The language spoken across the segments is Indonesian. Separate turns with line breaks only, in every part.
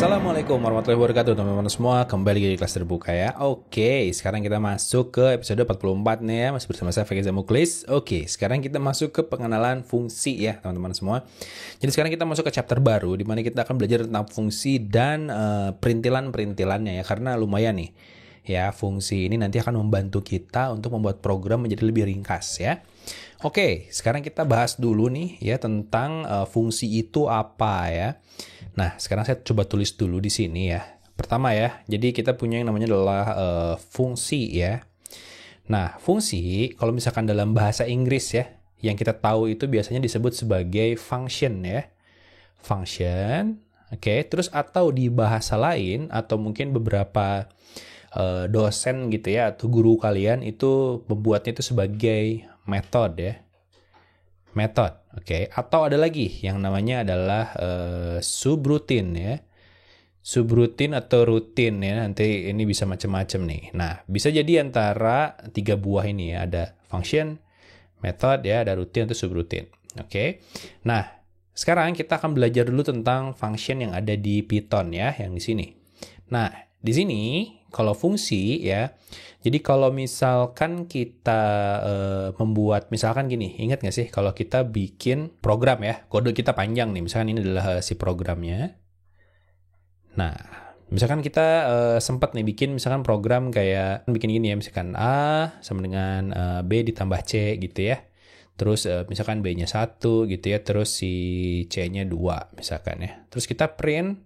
Assalamualaikum warahmatullahi wabarakatuh teman-teman semua. Kembali lagi di kelas terbuka ya. Oke, sekarang kita masuk ke episode 44 nih ya. Masih bersama saya Fakiza Muklis. Oke, sekarang kita masuk ke pengenalan fungsi ya teman-teman semua. Jadi sekarang kita masuk ke chapter baru di mana kita akan belajar tentang fungsi dan perintilan-perintilannya ya. Karena lumayan nih ya, fungsi ini nanti akan membantu kita untuk membuat program menjadi lebih ringkas ya. Oke, sekarang kita bahas dulu nih ya tentang fungsi itu apa ya. Nah, sekarang saya coba tulis dulu di sini ya. Pertama ya, jadi kita punya yang namanya adalah fungsi ya. Nah, fungsi kalau misalkan dalam bahasa Inggris ya, yang kita tahu itu biasanya disebut sebagai function ya. Function, oke. Terus atau di bahasa lain, atau mungkin beberapa dosen gitu ya, atau guru kalian itu membuatnya itu sebagai method ya. Method, oke. Atau ada lagi yang namanya adalah subroutine ya. Subroutine atau rutin ya. Nanti ini bisa macam-macam nih. Nah, bisa jadi antara tiga buah ini ya. Ada function, method ya, ada routine atau subroutine. Oke. Nah, sekarang kita akan belajar dulu tentang function yang ada di Python ya, yang di sini. Nah, di sini kalau fungsi ya, jadi kalau misalkan kita membuat, misalkan gini, ingat nggak sih kalau kita bikin program ya, kode kita panjang nih, misalkan ini adalah si programnya. Nah, misalkan kita sempat nih bikin misalkan program kayak, bikin gini ya, misalkan A sama dengan B ditambah C gitu ya. Terus misalkan B-nya 1 gitu ya, terus si C-nya 2 misalkan ya. Terus kita print,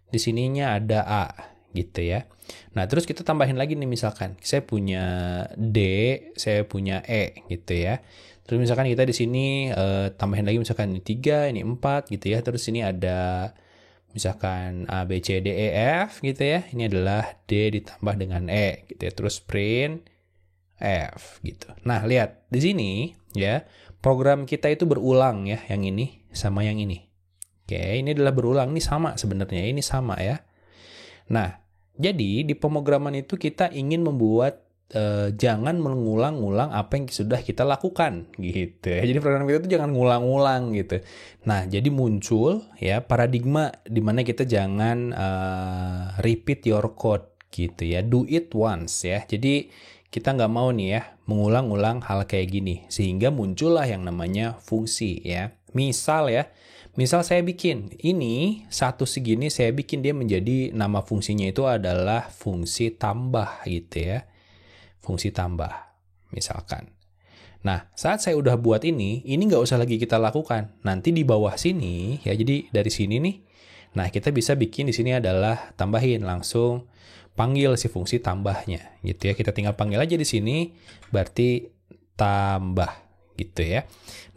di sininya ada A gitu ya. Nah, terus kita tambahin lagi nih misalkan saya punya D, saya punya E gitu ya. Terus misalkan kita di sini tambahin lagi misalkan ini 3, ini 4 gitu ya. Terus ini ada misalkan A, B, C, D, E, F gitu ya. Ini adalah D ditambah dengan E gitu ya. Terus print F gitu. Nah, lihat di sini ya, program kita itu berulang ya, yang ini sama yang ini. Oke, ini adalah berulang, ini sama sebenarnya, ini sama ya. Nah, jadi di pemrograman itu kita ingin membuat jangan mengulang-ulang apa yang sudah kita lakukan gitu ya. Jadi program kita itu jangan ngulang-ulang gitu. Nah, jadi muncul ya paradigma di mana kita jangan repeat your code gitu ya. Do it once ya. Jadi kita nggak mau nih ya mengulang-ulang hal kayak gini. Sehingga muncullah yang namanya fungsi ya. Misal saya bikin ini satu segini, saya bikin dia menjadi nama fungsinya itu adalah fungsi tambah gitu ya. Fungsi tambah misalkan. Nah, saat saya udah buat ini nggak usah lagi kita lakukan. Nanti di bawah sini ya, jadi dari sini nih. Nah, kita bisa bikin di sini adalah tambahin, langsung panggil si fungsi tambahnya gitu ya. Kita tinggal panggil aja di sini, berarti tambah gitu ya.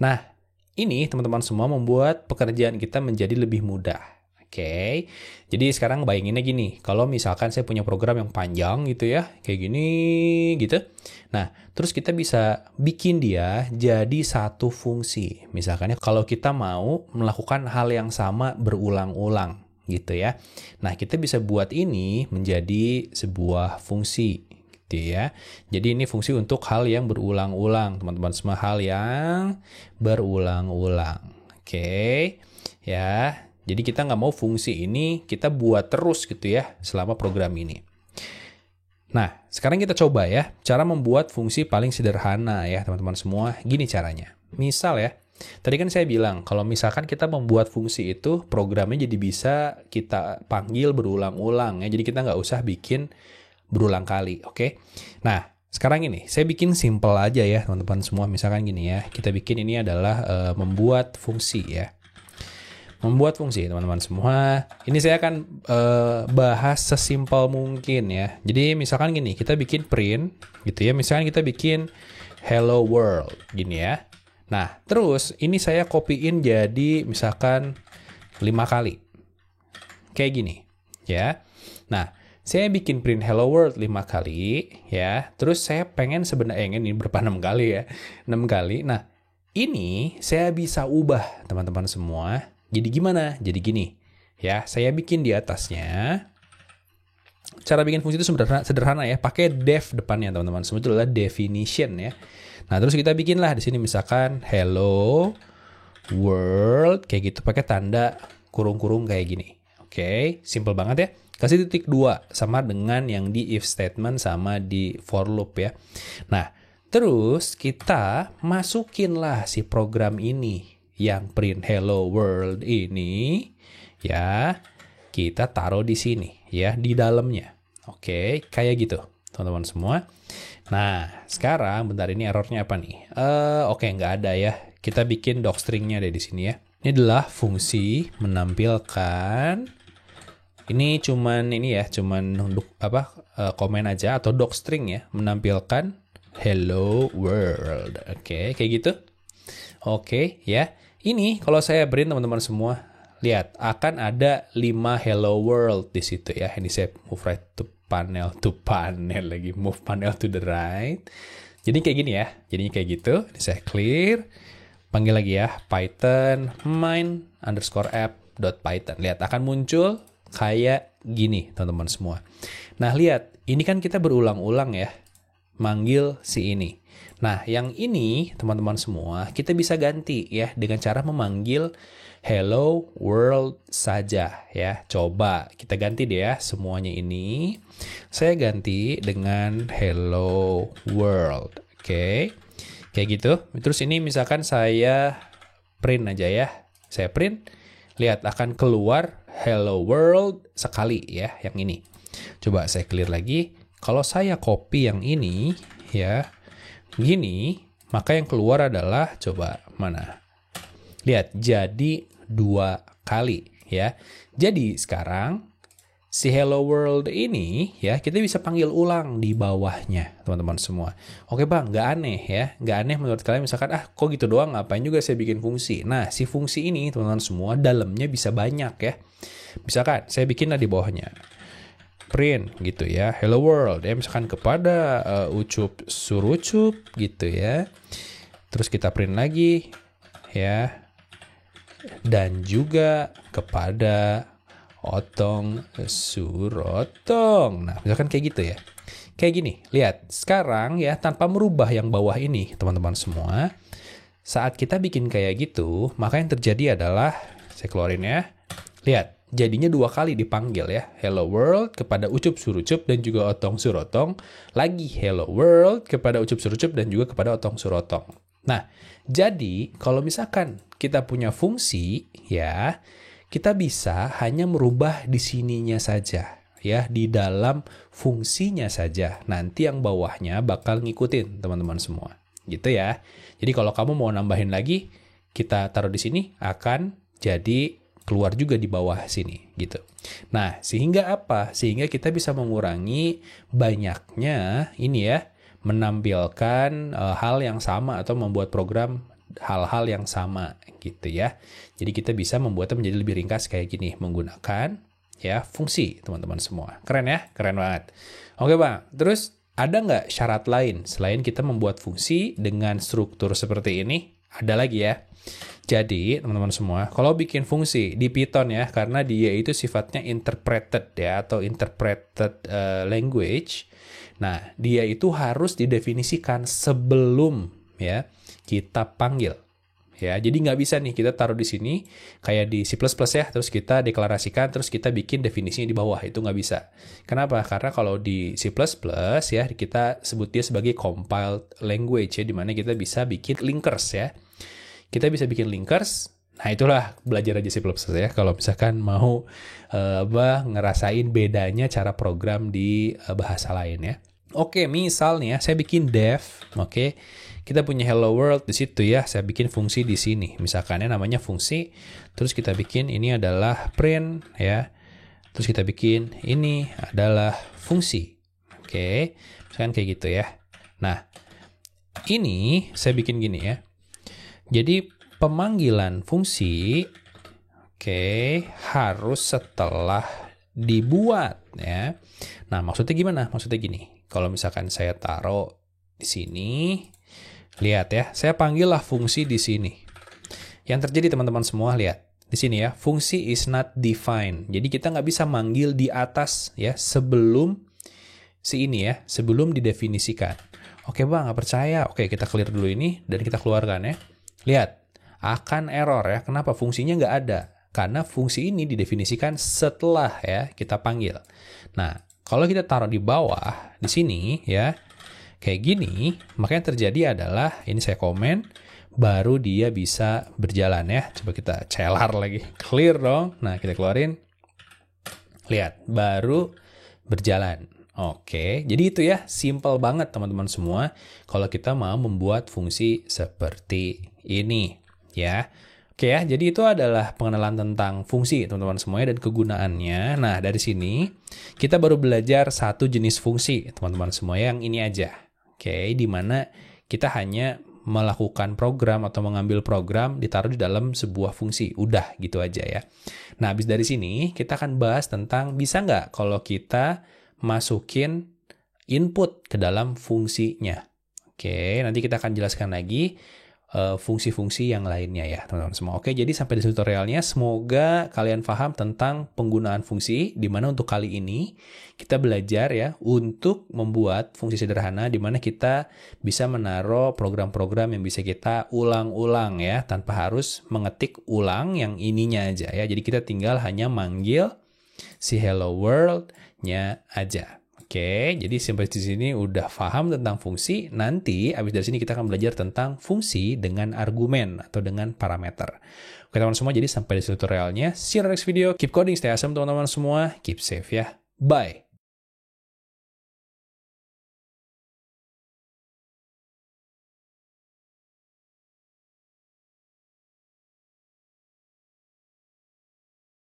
Nah, ini teman-teman semua membuat pekerjaan kita menjadi lebih mudah. Oke. Jadi sekarang bayanginnya gini, kalau misalkan saya punya program yang panjang gitu ya, kayak gini gitu. Nah, terus kita bisa bikin dia jadi satu fungsi. Misalkan kalau kita mau melakukan hal yang sama berulang-ulang gitu ya. Nah, kita bisa buat ini menjadi sebuah fungsi gitu ya. Jadi ini fungsi untuk hal yang berulang-ulang, teman-teman semua, hal yang berulang-ulang. Oke. Ya. Jadi kita nggak mau fungsi ini kita buat terus gitu ya selama program ini. Nah, sekarang kita coba ya cara membuat fungsi paling sederhana ya teman-teman semua. Gini caranya. Misal ya, tadi kan saya bilang kalau misalkan kita membuat fungsi itu programnya jadi bisa kita panggil berulang-ulang ya. Jadi kita nggak usah bikin berulang kali, oke? Nah, sekarang ini saya bikin simple aja ya teman-teman semua. Misalkan gini ya, kita bikin ini adalah membuat fungsi ya. Membuat fungsi teman-teman semua. Ini saya akan bahas sesimpel mungkin ya. Jadi misalkan gini, kita bikin print gitu ya. Misalkan kita bikin hello world gini ya. Nah, terus ini saya copyin jadi misalkan 5 kali. Kayak gini ya. Nah, saya bikin print hello world 5 kali ya. Terus saya pengen sebenarnya ini berapa 6 kali ya. 6 kali. Nah, ini saya bisa ubah teman-teman semua. Jadi gimana? Jadi gini. Ya, saya bikin di atasnya. Cara bikin fungsi itu sederhana ya. Pakai def depannya teman-teman. Semua itu adalah definition ya. Nah, terus kita bikinlah di sini misalkan hello world kayak gitu pakai tanda kurung-kurung kayak gini. Oke, simple banget ya. Kasih titik 2 sama dengan yang di if statement sama di for loop ya. Nah, terus kita masukinlah si program ini yang print hello world ini ya. Kita taruh di sini ya, di dalamnya. Oke, kayak gitu teman-teman semua. Nah, sekarang bentar, ini errornya apa nih? Oke, nggak ada ya. Kita bikin docstringnya deh di sini ya. Ini adalah fungsi menampilkan. Ini cuman komen aja atau docstring ya, menampilkan hello world. Oke, kayak gitu. Oke, ya. Ini kalau saya print teman-teman semua, lihat akan ada 5 hello world di situ ya. Ini saya move right to panel lagi, move panel to the right. Jadi kayak gini ya. Jadinya kayak gitu. Ini saya clear. Panggil lagi ya, Python main_app.python. Lihat akan muncul kayak gini teman-teman semua. Nah lihat, ini kan kita berulang-ulang ya manggil si ini. Nah yang ini teman-teman semua kita bisa ganti ya dengan cara memanggil hello world saja ya. Coba kita ganti deh ya semuanya ini. Saya ganti dengan hello world. Oke. Kayak gitu. Terus ini misalkan saya print aja ya. Saya print. Lihat akan keluar hello world sekali ya, yang ini. Coba saya clear lagi. Kalau saya copy yang ini ya, gini, maka yang keluar adalah, coba mana? Lihat, jadi 2 kali ya. Jadi sekarang si hello world ini ya kita bisa panggil ulang di bawahnya teman-teman semua. Oke bang, nggak aneh ya, nggak aneh menurut kalian misalkan kok gitu doang, ngapain juga saya bikin fungsi. Nah si fungsi ini teman-teman semua dalamnya bisa banyak ya. Misalkan saya bikin di bawahnya print gitu ya, hello world ya, misalkan kepada ucup surucup gitu ya. Terus kita print lagi ya, dan juga kepada otong surotong. Nah, misalkan kayak gitu ya. Kayak gini, lihat. Sekarang ya, tanpa merubah yang bawah ini, teman-teman semua. Saat kita bikin kayak gitu, maka yang terjadi adalah, saya keluarin ya. Lihat, jadinya 2 kali dipanggil ya. Hello world kepada ucup surucup dan juga otong surotong. Lagi hello world kepada ucup surucup dan juga kepada otong surotong. Nah, jadi kalau misalkan kita punya fungsi ya, kita bisa hanya merubah di sininya saja ya, di dalam fungsinya saja. Nanti yang bawahnya bakal ngikutin teman-teman semua. Gitu ya. Jadi kalau kamu mau nambahin lagi, kita taruh di sini akan jadi keluar juga di bawah sini gitu. Nah, sehingga apa? Sehingga kita bisa mengurangi banyaknya ini ya, menampilkan hal yang sama atau membuat program hal-hal yang sama gitu ya. Jadi kita bisa membuatnya menjadi lebih ringkas kayak gini menggunakan ya fungsi teman-teman semua. Keren ya? Keren banget. Oke bang, terus ada nggak syarat lain selain kita membuat fungsi dengan struktur seperti ini? Ada lagi ya. Jadi teman-teman semua, kalau bikin fungsi di Python ya, karena dia itu sifatnya interpreted ya atau interpreted language. Nah, dia itu harus didefinisikan sebelum ya kita panggil ya. Jadi nggak bisa nih kita taruh di sini kayak di C++ ya, terus kita deklarasikan, terus kita bikin definisinya di bawah. Itu nggak bisa. Kenapa? Karena kalau di C++ ya kita sebut dia sebagai compiled language ya, dimana kita bisa bikin linkers ya. Kita bisa bikin linkers. Nah itulah belajar aja C++ ya kalau misalkan mau ngerasain bedanya cara program di bahasa lain ya. Oke, misalnya saya bikin dev, oke. Kita punya hello world di situ ya. Saya bikin fungsi di sini. Misalkannya namanya fungsi, terus kita bikin ini adalah print ya. Terus kita bikin ini adalah fungsi. Oke. Misalkan kayak gitu ya. Nah, ini saya bikin gini ya. Jadi pemanggilan fungsi harus setelah dibuat ya. Nah, maksudnya gimana? Maksudnya gini. Kalau misalkan saya taruh di sini, lihat ya, saya panggillah fungsi di sini. Yang terjadi teman-teman semua lihat di sini ya, fungsi is not defined. Jadi kita nggak bisa manggil di atas ya sebelum si ini ya, sebelum didefinisikan. Oke bang, nggak percaya. Oke, kita clear dulu ini dan kita keluarkan ya. Lihat, akan error ya. Kenapa? Fungsinya nggak ada. Karena fungsi ini didefinisikan setelah ya kita panggil. Nah, kalau kita taruh di bawah, di sini ya, kayak gini, maka yang terjadi adalah, ini saya komen, baru dia bisa berjalan ya. Coba kita celar lagi, clear dong. Nah, kita keluarin, lihat, baru berjalan. Oke, jadi itu ya, simple banget teman-teman semua kalau kita mau membuat fungsi seperti ini ya. Oke ya, jadi itu adalah pengenalan tentang fungsi teman-teman semuanya dan kegunaannya. Nah, dari sini kita baru belajar satu jenis fungsi teman-teman semua yang ini aja. Oke, di mana kita hanya melakukan program atau mengambil program ditaruh di dalam sebuah fungsi. Udah gitu aja ya. Nah, habis dari sini kita akan bahas tentang bisa nggak kalau kita masukin input ke dalam fungsinya. Oke, nanti kita akan jelaskan lagi fungsi-fungsi yang lainnya ya teman-teman semua. Oke, jadi sampai di sini tutorialnya. Semoga kalian paham tentang penggunaan fungsi, di mana untuk kali ini kita belajar ya untuk membuat fungsi sederhana di mana kita bisa menaruh program-program yang bisa kita ulang-ulang ya, tanpa harus mengetik ulang yang ininya aja ya. Jadi kita tinggal hanya manggil si hello world-nya aja. Oke, jadi sampai di sini udah paham tentang fungsi. Nanti abis dari sini kita akan belajar tentang fungsi dengan argumen atau dengan parameter. Oke teman-teman semua, jadi sampai di tutorialnya. See you in the next video. Keep coding, stay awesome teman-teman semua. Keep safe ya. Bye.